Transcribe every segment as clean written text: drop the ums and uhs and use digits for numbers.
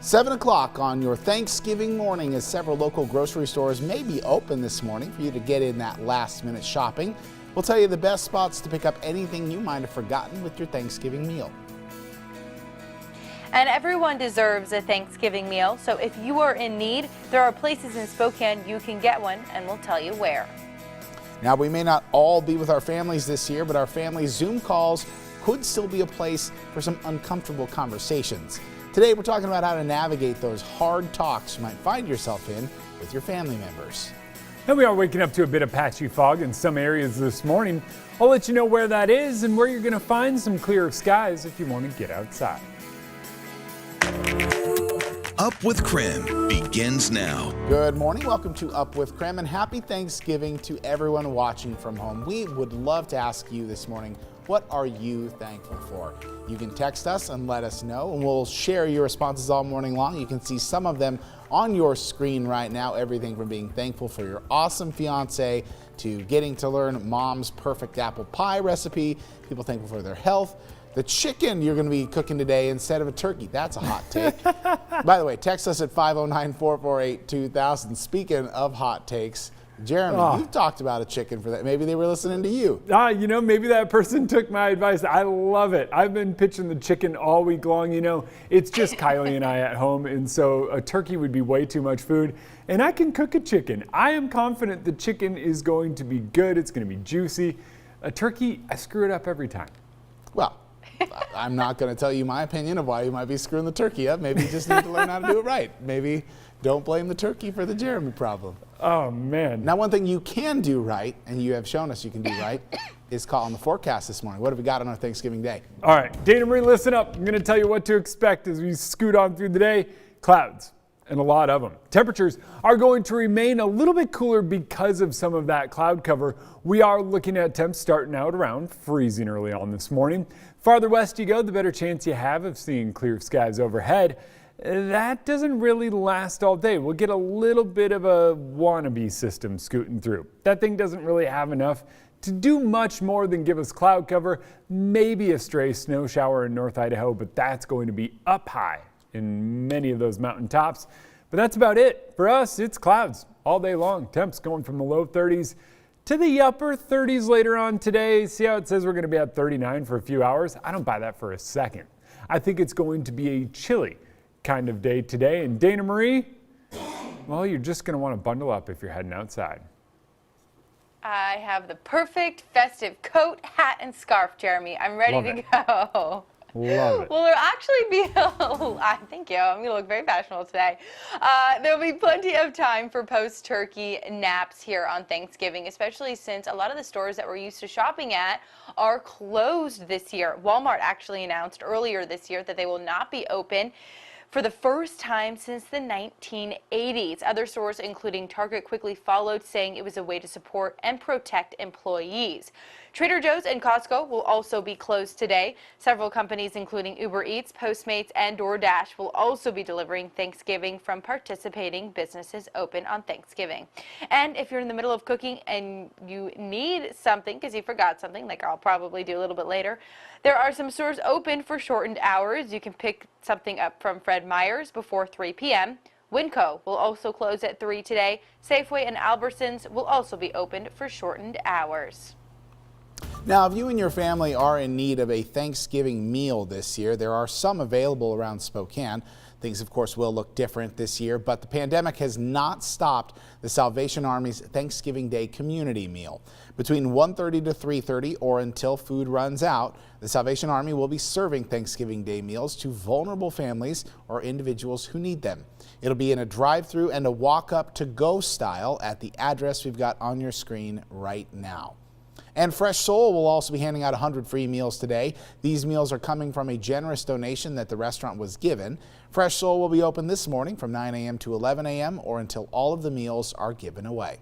7 o'clock on your Thanksgiving morning as several local grocery stores may be open this morning for you to get in that last-minute shopping. We'll tell you the best spots to pick up anything you might have forgotten with your Thanksgiving meal. And everyone deserves a Thanksgiving meal, so if you are in need, there are places in Spokane you can get one, and we'll tell you where. Now, we may not all be with our families this year, but our family Zoom calls could still be a place for some uncomfortable conversations. Today, we're talking about how to navigate those hard talks you might find yourself in with your family members. And we are waking up to a bit of patchy fog in some areas this morning. I'll let you know where that is and where you're going to find some clearer skies if you want to get outside. Up with KREM begins now. Good morning. Welcome to Up with KREM and happy Thanksgiving to everyone watching from home. We would love to ask you this morning, what are you thankful for? You can text us and let us know, and we'll share your responses all morning long. You can see some of them on your screen right now. Everything from being thankful for your awesome fiance to getting to learn mom's perfect apple pie recipe, people thankful for their health, the chicken you're going to be cooking today instead of a turkey. That's a hot take. By the way, text us at 509-448-2000. Speaking of hot takes, Jeremy, you've talked about a chicken for that. Maybe they were listening to you. Maybe that person took my advice. I love it. I've been pitching the chicken all week long. It's just Kylie and I at home, and so a turkey would be way too much food. And I can cook a chicken. I am confident the chicken is going to be good. It's going to be juicy. A turkey, I screw it up every time. Well, I'm not going to tell you my opinion of why you might be screwing the turkey up. Maybe you just need to learn how to do it right. Maybe don't blame the turkey for the Jeremy problem. Oh, man. Now, one thing you can do right, and you have shown us you can do right, is call on the forecast this morning. What have we got on our Thanksgiving day? All right, Dana Marie, listen up. I'm going to tell you what to expect as we scoot on through the day. Clouds, and a lot of them. Temperatures are going to remain a little bit cooler because of some of that cloud cover. We are looking at temps starting out around freezing early on this morning. Farther west you go, the better chance you have of seeing clear skies overhead. That doesn't really last all day. We'll get a little bit of a wannabe system scooting through. That thing doesn't really have enough to do much more than give us cloud cover, maybe a stray snow shower in North Idaho, but that's going to be up high in many of those mountain tops. But that's about it. For us, it's clouds all day long. Temps going from the low 30s to the upper 30s later on today. See how it says we're going to be at 39 for a few hours? I don't buy that for a second. I think it's going to be a chilly kind of day today. And Dana Marie, well, you're just going to want to bundle up if you're heading outside. I have the perfect festive coat, hat, and scarf, Jeremy. I'm ready to go. Love it. Will there actually be thank you. I'm going to look very fashionable today. There'll be plenty of time for post-turkey naps here on Thanksgiving, especially since a lot of the stores that we're used to shopping at are closed this year. Walmart actually announced earlier this year that they will not be open for the first time since the 1980s. Other stores, including Target, quickly followed, saying it was a way to support and protect employees. Trader Joe's and Costco will also be closed today. Several companies, including Uber Eats, Postmates, and DoorDash, will also be delivering Thanksgiving from participating businesses open on Thanksgiving. And if you're in the middle of cooking and you need something because you forgot something, like I'll probably do a little bit later, there are some stores open for shortened hours. You can pick something up from Fred Meyer's before 3 p.m. Winco will also close at 3 today. Safeway and Albertsons will also be open for shortened hours. Now, if you and your family are in need of a Thanksgiving meal this year, there are some available around Spokane. Things, of course, will look different this year, but the pandemic has not stopped the Salvation Army's Thanksgiving Day community meal. Between 1:30 to 3:30 or until food runs out, the Salvation Army will be serving Thanksgiving Day meals to vulnerable families or individuals who need them. It'll be in a drive-through and a walk-up to-go style at the address we've got on your screen right now. And Fresh Soul will also be handing out 100 free meals today. These meals are coming from a generous donation that the restaurant was given. Fresh Soul will be open this morning from 9 a.m. to 11 a.m. or until all of the meals are given away.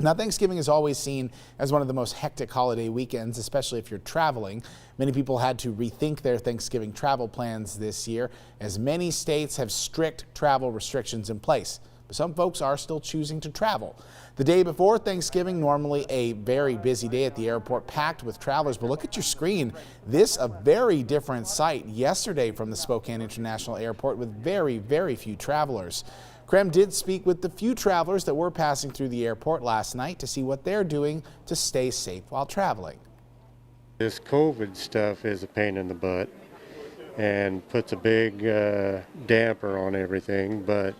Now, Thanksgiving is always seen as one of the most hectic holiday weekends, especially if you're traveling. Many people had to rethink their Thanksgiving travel plans this year, as many states have strict travel restrictions in place. but some folks are still choosing to travel. The day before Thanksgiving, normally a very busy day at the airport, packed with travelers. But look at your screen. This a very different sight yesterday from the Spokane International Airport with very, very few travelers. KREM did speak with the few travelers that were passing through the airport last night to see what they're doing to stay safe while traveling. This COVID stuff is a pain in the butt and puts a big damper on everything, but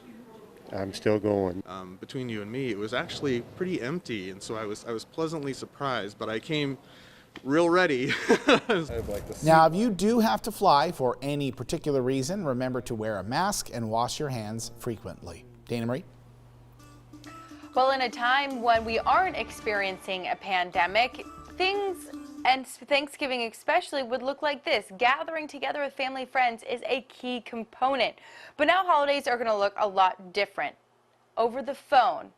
I'm still going. Between you and me, it was actually pretty empty, and so I was pleasantly surprised, but I came real ready. Now, if you do have to fly for any particular reason, remember to wear a mask and wash your hands frequently. Dana Marie? Well, in a time when we aren't experiencing a pandemic, things, and Thanksgiving especially, would look like this. Gathering together with family friends is a key component. But now holidays are going to look a lot different over the phone,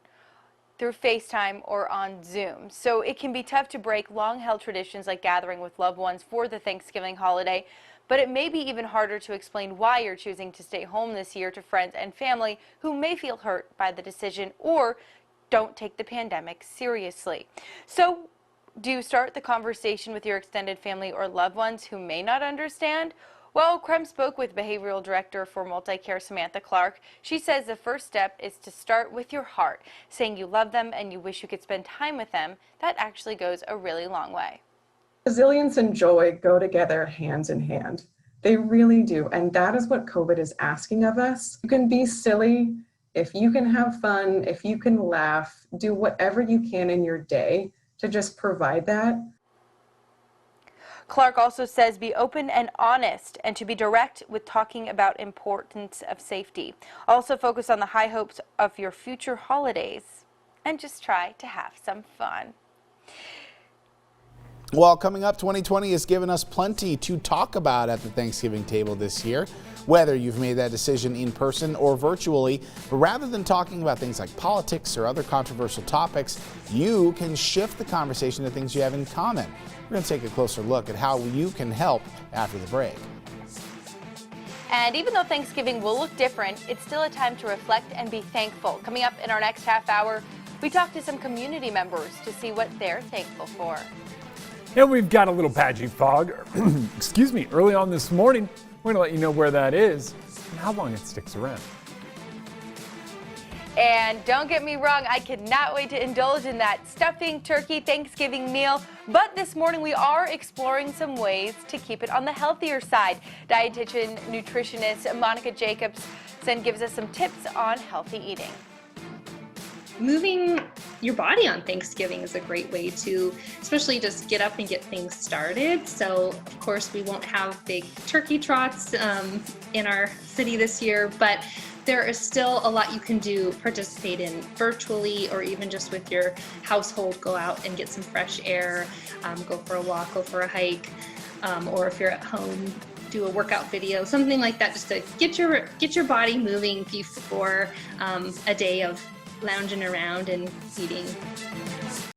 through FaceTime or on Zoom. So it can be tough to break long-held traditions like gathering with loved ones for the Thanksgiving holiday. But it may be even harder to explain why you're choosing to stay home this year to friends and family who may feel hurt by the decision or don't take the pandemic seriously. So do you start the conversation with your extended family or loved ones who may not understand? Well, KREM spoke with Behavioral Director for Multicare, Samantha Clark. She says the first step is to start with your heart, saying you love them and you wish you could spend time with them. That actually goes a really long way. Resilience and joy go together hand in hand. They really do. And that is what COVID is asking of us. You can be silly, if you can have fun, if you can laugh, do whatever you can in your day to just provide that. Clark also says be open and honest and to be direct with talking about importance of safety. Also focus on the high hopes of your future holidays and just try to have some fun. Well, coming up, 2020 has given us plenty to talk about at the Thanksgiving table this year, whether you've made that decision in person or virtually. But rather than talking about things like politics or other controversial topics, you can shift the conversation to things you have in common. We're going to take a closer look at how you can help after the break. And even though Thanksgiving will look different, it's still a time to reflect and be thankful. Coming up in our next half hour, we talk to some community members to see what they're thankful for. And we've got a little patchy fog, excuse me, early on this morning. We're going to let you know where that is and how long it sticks around. And don't get me wrong, I cannot wait to indulge in that stuffing turkey Thanksgiving meal. But this morning we are exploring some ways to keep it on the healthier side. Dietitian, nutritionist Monica Jacobson gives us some tips on healthy eating. Moving your body on Thanksgiving is a great way to especially just get up and get things started. So of course we won't have big turkey trots in our city this year, but there is still a lot you can do, participate in virtually or even just with your household. Go out and get some fresh air, go for a walk, go for a hike, or if you're at home, do a workout video, something like that, just to get your body moving before a day of lounging around and eating.